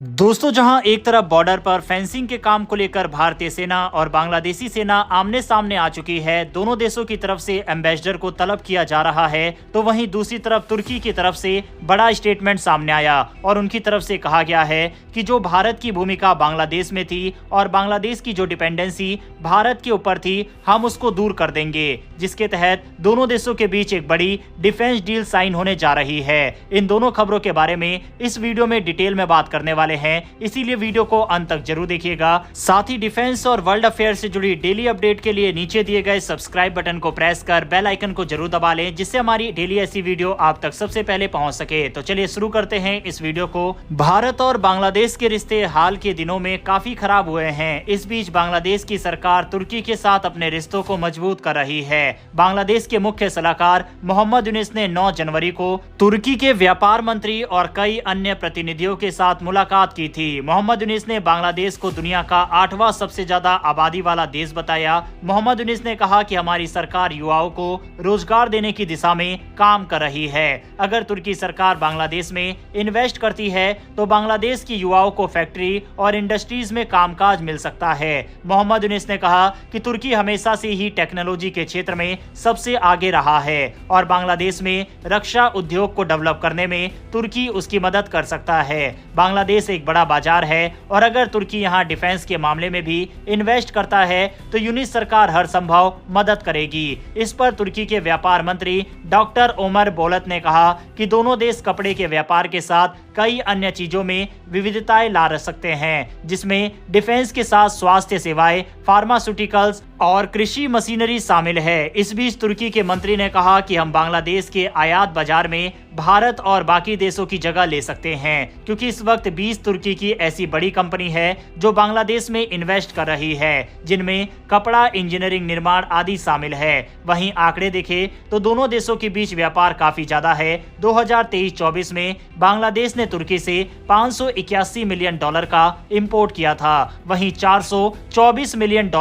दोस्तों, जहां एक तरफ बॉर्डर पर फेंसिंग के काम को लेकर भारतीय सेना और बांग्लादेशी सेना आमने सामने आ चुकी है, दोनों देशों की तरफ से एम्बेसडर को तलब किया जा रहा है, तो वहीं दूसरी तरफ तुर्की की तरफ से बड़ा स्टेटमेंट सामने आया और उनकी तरफ से कहा गया है कि जो भारत की भूमिका बांग्लादेश में थी और बांग्लादेश की जो डिपेंडेंसी भारत के ऊपर थी, हम उसको दूर कर देंगे, जिसके तहत दोनों देशों के बीच एक बड़ी डिफेंस डील साइन होने जा रही है। इन दोनों खबरों के बारे में इस वीडियो में डिटेल में बात करने वाले हैं, इसीलिए वीडियो को अंत तक जरूर देखिएगा। साथ ही डिफेंस और वर्ल्ड अफेयर से जुड़ी डेली अपडेट के लिए नीचे दिए गए सब्सक्राइब बटन को प्रेस कर बेल आइकन को जरूर दबा लें, जिससे हमारी डेली ऐसी वीडियो आप तक सबसे पहले पहुंच सके। तो चलिए शुरू करते हैं इस वीडियो को। भारत और बांग्लादेश के रिश्ते हाल के दिनों में काफी खराब हुए हैं। इस बीच बांग्लादेश की सरकार तुर्की के साथ अपने रिश्तों को मजबूत कर रही है। बांग्लादेश के मुख्य सलाहकार मोहम्मद यूनिस ने 9 जनवरी को तुर्की के व्यापार मंत्री और कई अन्य प्रतिनिधियों के साथ मुलाकात की थी। मोहम्मद यूनिस ने बांग्लादेश को दुनिया का 8वां सबसे ज्यादा आबादी वाला देश बताया। मोहम्मद यूनिस ने कहा कि हमारी सरकार युवाओं को रोजगार देने की दिशा में काम कर रही है। अगर तुर्की सरकार बांग्लादेश में इन्वेस्ट करती है तो बांग्लादेश की युवाओं को फैक्ट्री और इंडस्ट्रीज में कामकाज मिल सकता है। मोहम्मद यूनिस ने कहा कि तुर्की हमेशा से ही टेक्नोलॉजी के क्षेत्र में सबसे आगे रहा है और बांग्लादेश में रक्षा उद्योग को डेवलप करने में तुर्की उसकी मदद कर सकता है। बांग्लादेश एक बड़ा बाजार है और अगर तुर्की यहां डिफेंस के मामले में भी इन्वेस्ट करता है तो यूनिस सरकार हर संभव मदद करेगी। इस पर तुर्की के व्यापार मंत्री डॉक्टर ओमर बोलत ने कहा कि दोनों देश कपड़े के व्यापार के साथ कई अन्य चीजों में विविधताएं ला सकते हैं, जिसमें डिफेंस के साथ स्वास्थ्य सेवाएं, फार्मास्यूटिकल्स और कृषि मशीनरी शामिल है। इस बीच तुर्की के मंत्री ने कहा कि हम बांग्लादेश के आयात बाजार में भारत और बाकी देशों की जगह ले सकते हैं, क्योंकि इस वक्त 20 तुर्की की ऐसी बड़ी कंपनी है जो बांग्लादेश में इन्वेस्ट कर रही है, जिनमें कपड़ा, इंजीनियरिंग, निर्माण आदि शामिल है। वहीं आंकड़े देखें तो दोनों देशों के बीच व्यापार काफी ज्यादा है। 2023-24 में बांग्लादेश ने तुर्की से $581 मिलियन का इंपोर्ट किया था, वहीं $424 मिलियन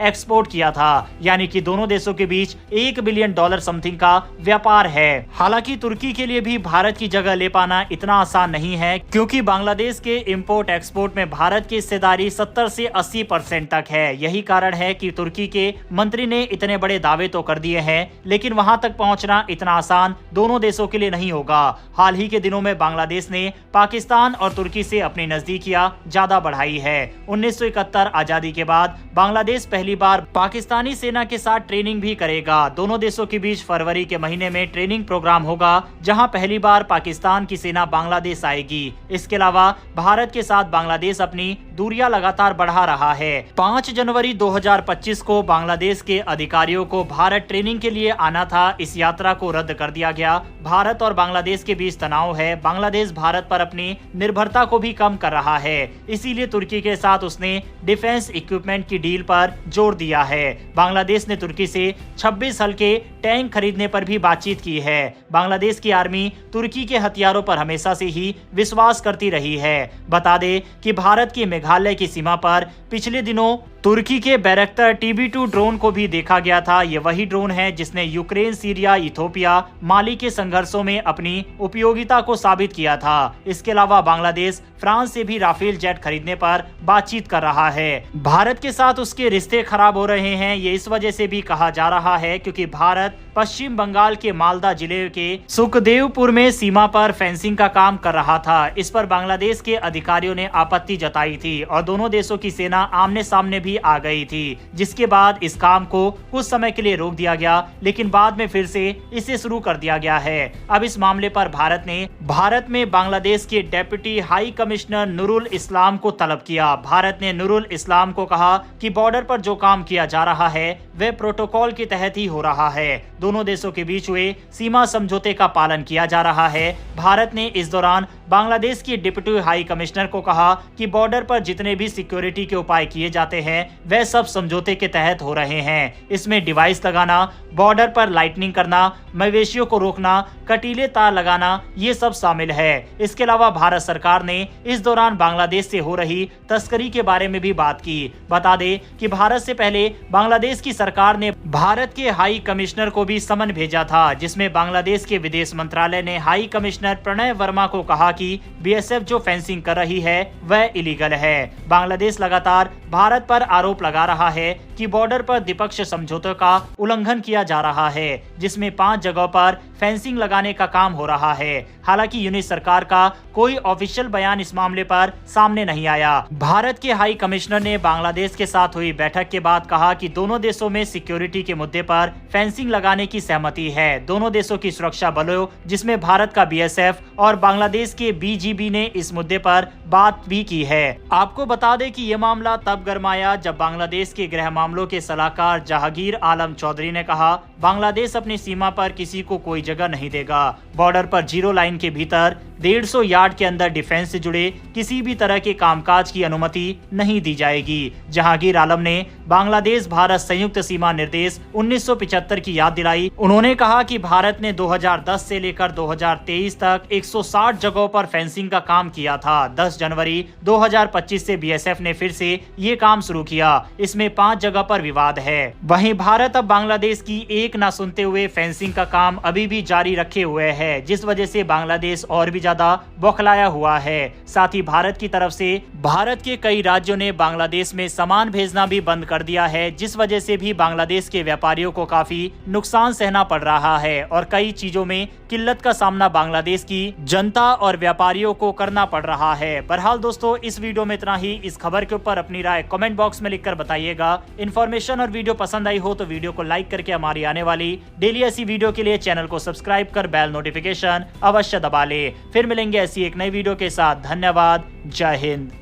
एक्सपोर्ट किया था, यानी कि दोनों देशों के बीच $1 बिलियन समथिंग का व्यापार है। हालांकि तुर्की के लिए भी भारत की जगह ले पाना इतना आसान नहीं है, क्योंकि बांग्लादेश के इंपोर्ट एक्सपोर्ट में भारत की हिस्सेदारी 70 से 80% तक है। यही कारण है कि तुर्की के मंत्री ने इतने बड़े दावे तो कर दिए हैं, लेकिन वहां तक पहुंचना इतना आसान दोनों देशों के लिए नहीं होगा। हाल ही के दिनों में बांग्लादेश ने पाकिस्तान और तुर्की से अपनी नजदीकियां ज्यादा बढ़ाई है। 1971 आजादी के बाद बांग्लादेश पहली बार पाकिस्तानी सेना के साथ ट्रेनिंग भी करेगा। दोनों देशों के बीच फरवरी के महीने में ट्रेनिंग प्रोग्राम होगा, जहां पहली बार पाकिस्तान की सेना बांग्लादेश आएगी। इसके अलावा भारत के साथ बांग्लादेश अपनी दूरियां लगातार बढ़ा रहा है। 5 जनवरी 2025 को बांग्लादेश के अधिकारियों को भारत ट्रेनिंग के लिए आना था। इस यात्रा को रद्द कर दिया गया। भारत और बांग्लादेश के बीच तनाव है। बांग्लादेश भारत पर अपनी निर्भरता को भी कम कर रहा है, इसीलिए तुर्की के साथ उसने डिफेंस इक्विपमेंट की डील पर जोर दिया है। बांग्लादेश ने तुर्की से 26 हल्के टैंक खरीदने पर भी बातचीत की है। बांग्लादेश की आर्मी तुर्की के हथियारों पर हमेशा से ही विश्वास करती रही है। बता दें कि भारत की मेघालय की सीमा पर पिछले दिनों तुर्की के बैरक्टर TB2 ड्रोन को भी देखा गया था। ये वही ड्रोन है जिसने यूक्रेन, सीरिया, इथोपिया, माली के संघर्षों में अपनी उपयोगिता को साबित किया था। इसके अलावा बांग्लादेश फ्रांस से भी राफेल जेट खरीदने पर बातचीत कर रहा है। भारत के साथ उसके रिश्ते खराब हो रहे हैं, ये इस वजह से भी कहा जा रहा है क्योंकि भारत पश्चिम बंगाल के मालदा जिले के सुखदेवपुर में सीमा पर फेंसिंग का काम कर रहा था। इस पर बांग्लादेश के अधिकारियों ने आपत्ति जताई थी और दोनों देशों की सेना आमने सामने भी आ गई थी, जिसके बाद इस काम को कुछ समय के लिए रोक दिया गया, लेकिन बाद में फिर से इसे शुरू कर दिया गया है। अब इस मामले पर भारत में बांग्लादेश के डेप्यूटी हाई कमिश्नर नूरुल इस्लाम को तलब किया। भारत ने नूरुल इस्लाम को कहा कि बॉर्डर पर जो काम किया जा रहा है वह प्रोटोकॉल के तहत ही हो रहा है। दोनों देशों के बीच हुए सीमा समझौते का पालन किया जा रहा है। भारत ने इस दौरान बांग्लादेश की डिप्टी हाई कमिश्नर को कहा कि बॉर्डर पर जितने भी सिक्योरिटी के उपाय किए जाते हैं वह सब समझौते के तहत हो रहे हैं। इसमें डिवाइस लगाना, बॉर्डर पर लाइटनिंग करना, मवेशियों को रोकना, कटीले तार लगाना, ये सब शामिल है। इसके अलावा भारत सरकार ने इस दौरान बांग्लादेश से हो रही तस्करी के बारे में भी बात की। बता दें कि भारत से पहले बांग्लादेश की सरकार ने भारत के हाई कमिश्नर को भी समन भेजा था, जिसमें बांग्लादेश के विदेश मंत्रालय ने हाई कमिश्नर प्रणय वर्मा को कहा कि बीएसएफ जो फेंसिंग कर रही है वह इलीगल है। बांग्लादेश लगातार भारत पर आरोप लगा रहा है कि बॉर्डर पर द्विपक्षीय समझौतों का उल्लंघन किया जा रहा है, जिसमें 5 जगहों पर फेंसिंग लगाने का काम हो रहा है। हालांकि यूनिट सरकार का कोई ऑफिशियल बयान इस मामले पर सामने नहीं आया। भारत के हाई कमिश्नर ने बांग्लादेश के साथ हुई बैठक के बाद कहा कि दोनों देशों में सिक्योरिटी के मुद्दे पर फेंसिंग लगाने की सहमति है। दोनों देशों की सुरक्षा बलों, जिसमें भारत का बीएसएफ और बांग्लादेश के बीजीबी ने इस मुद्दे पर बात भी की है। आपको बता दें कि ये मामला तब गरमाया जब बांग्लादेश के गृह मामलों के सलाहकार जहांगीर आलम चौधरी ने कहा, बांग्लादेश अपनी सीमा पर किसी को कोई जगह नहीं देगा। बॉर्डर पर जीरो लाइन के भीतर 150 यार्ड के अंदर डिफेंस से जुड़े किसी भी तरह के कामकाज की अनुमति नहीं दी जाएगी। जहांगीर आलम ने बांग्लादेश भारत संयुक्त सीमा निर्देश 1975 की याद दिलाई। उन्होंने कहा कि भारत ने 2010 से लेकर 2023 तक 160 जगहों पर फेंसिंग का काम किया था। 10 जनवरी 2025 से बीएसएफ ने फिर से ये काम शुरू किया। इसमें 5 जगह पर विवाद है। वहीं भारत अब बांग्लादेश की एक न सुनते हुए फेंसिंग का काम अभी भी जारी रखे हुए है, जिस वजह से बांग्लादेश और भी ज्यादा बौखलाया हुआ है। साथ ही भारत की तरफ से भारत के कई राज्यों ने बांग्लादेश में सामान भेजना भी बंद कर दिया है, जिस वजह से भी बांग्लादेश के व्यापारियों को काफी नुकसान सहना पड़ रहा है और कई चीजों में किल्लत का सामना बांग्लादेश की जनता और व्यापारियों को करना पड़ रहा है। बहरहाल दोस्तों, इस वीडियो में इतना ही। इस खबर के ऊपर अपनी राय कमेंट बॉक्स में लिखकर बताइएगा। इन्फॉर्मेशन और वीडियो पसंद आई हो तो वीडियो को लाइक करके हमारी आने वाली डेली ऐसी वीडियो के लिए चैनल को सब्सक्राइब कर बेल नोटिफिकेशन अवश्य दबा ले। फिर मिलेंगे ऐसी एक नई वीडियो के साथ। धन्यवाद। जय हिंद।